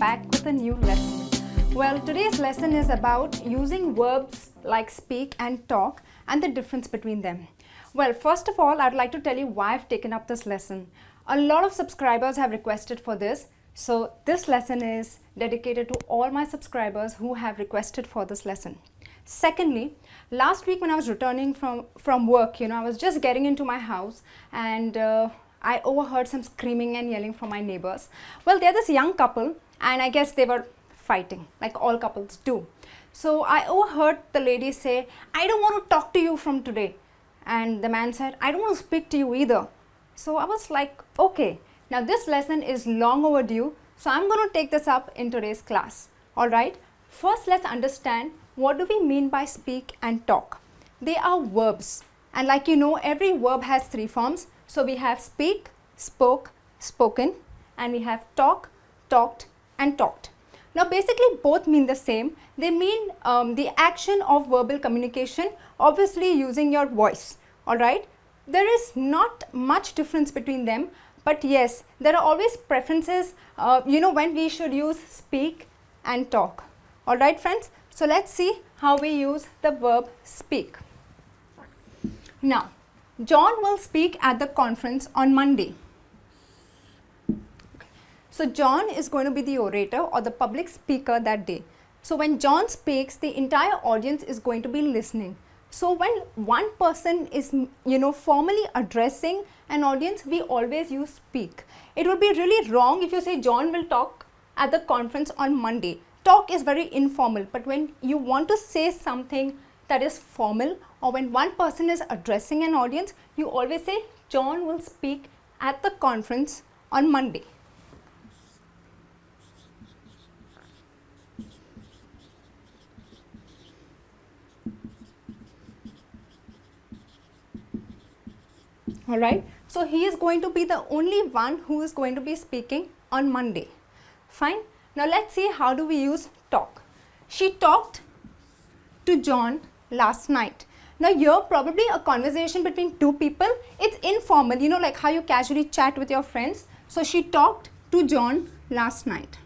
back with a new lesson. Well, today's lesson is about using verbs like speak and talk and the difference between them. Well, first of all, I'd like to tell you why I've taken up this lesson. A lot of subscribers have requested for this, so this lesson is dedicated to all my subscribers who have requested for this lesson. Secondly, last week when I was returning from work, I was just getting into my house and I overheard some screaming and yelling from my neighbors. Well, they're this young couple and I guess they were fighting like all couples do. So I overheard the lady say, "I don't want to talk to you from today." And the man said, "I don't want to speak to you either." So I was like, okay, now this lesson is long overdue, so I'm going to take this up in today's class. Alright, first let's understand what do we mean by speak and talk. They are verbs, and like you know, every verb has three forms. So we have speak, spoke, spoken, and we have talk, talked, and talked. Now basically both mean the same. They mean the action of verbal communication, obviously using your voice. Alright, there is not much difference between them, but yes, there are always preferences when we should use speak and talk. Alright friends, so let's see how we use the verb speak. Now, John will speak at the conference on Monday. So John is going to be the orator or the public speaker that day. So when John speaks, the entire audience is going to be listening. So when one person is, formally addressing an audience, we always use speak. It would be really wrong if you say John will talk at the conference on Monday. Talk is very informal, but when you want to say something that is formal, or when one person is addressing an audience, you always say John will speak at the conference on Monday. Alright, so he is going to be the only one who is going to be speaking on Monday. Fine. Now let's see how do we use talk. She talked to John last night. Now here probably a conversation between two people. It's informal, like how you casually chat with your friends. So she talked to John last night.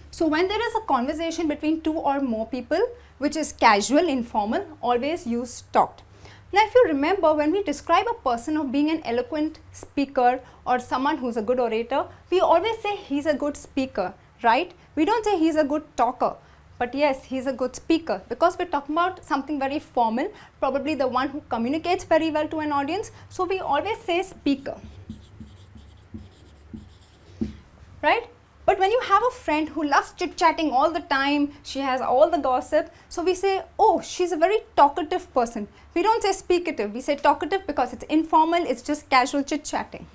So when there is a conversation between two or more people, which is casual, informal, always use talked. Now if you remember, when we describe a person of being an eloquent speaker or someone who's a good orator, we always say he's a good speaker, right? We don't say he's a good talker, but yes, he's a good speaker, because we're talking about something very formal, probably the one who communicates very well to an audience. So we always say speaker, right? But when you have a friend who loves chit-chatting all the time, she has all the gossip, so we say, oh, she's a very talkative person. We don't say speakative, we say talkative because it's informal, it's just casual chit-chatting.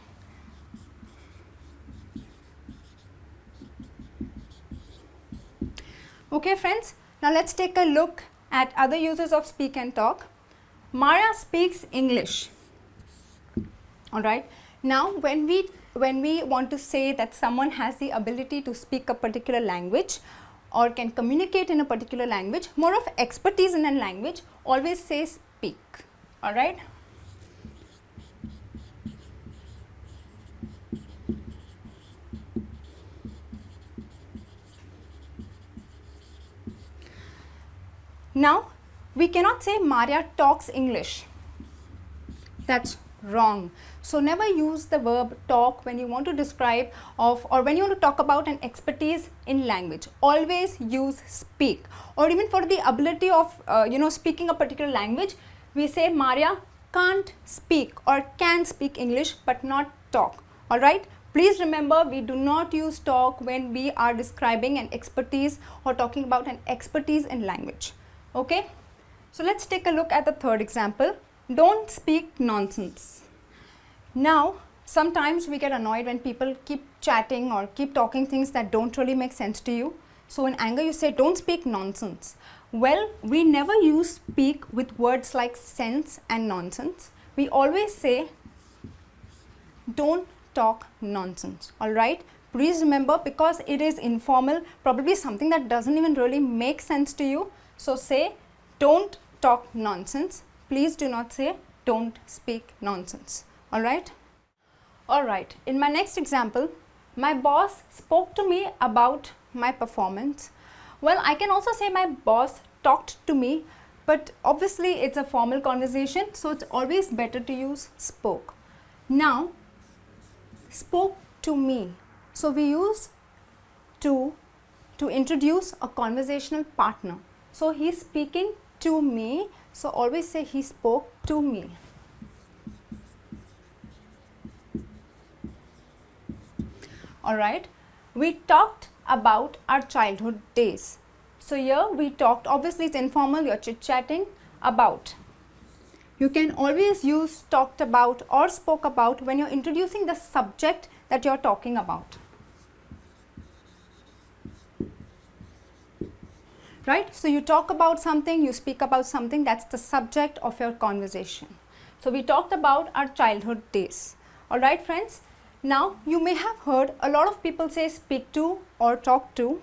Okay friends, now let's take a look at other uses of speak and talk. Maria speaks English. Alright, now when we want to say that someone has the ability to speak a particular language or can communicate in a particular language, more of expertise in a language, always say speak. Alright. Now, we cannot say Maria talks English. That's wrong. So never use the verb talk when you want to describe or when you want to talk about an expertise in language. Always use speak. Or even for the ability of speaking a particular language, we say Maria can't speak or can speak English but not talk. Alright. Please remember, we do not use talk when we are describing an expertise or talking about an expertise in language. Okay. So let's take a look at the third example. Don't speak nonsense. Now, sometimes we get annoyed when people keep chatting or keep talking things that don't really make sense to you. So in anger, you say, don't speak nonsense. Well, we never use speak with words like sense and nonsense. We always say, don't talk nonsense. Alright? Please remember, because it is informal, probably something that doesn't even really make sense to you. So say, don't talk nonsense. Please do not say don't speak nonsense. Alright. Alright, in my next example, my boss spoke to me about my performance. Well, I can also say my boss talked to me, but obviously it's a formal conversation, so it's always better to use spoke. Now, spoke to me. So we use to introduce a conversational partner. So he's speaking to me, so always say he spoke to me. Alright, we talked about our childhood days. So here we talked, obviously it's informal, you're chit-chatting about. You can always use talked about or spoke about when you're introducing the subject that you're talking about. Right? So you talk about something, you speak about something, that's the subject of your conversation. So we talked about our childhood days. Alright friends? Now, you may have heard a lot of people say speak to or talk to,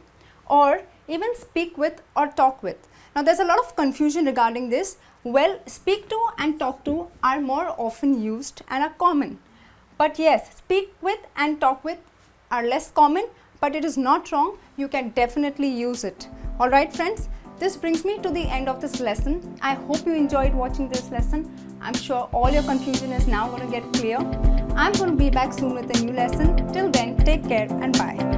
or even speak with or talk with. Now, there's a lot of confusion regarding this. Well, speak to and talk to are more often used and are common. But yes, speak with and talk with are less common, but it is not wrong. You can definitely use it. Alright friends, this brings me to the end of this lesson. I hope you enjoyed watching this lesson. I'm sure all your confusion is now going to get clear. I'm going to be back soon with a new lesson. Till then, take care and bye.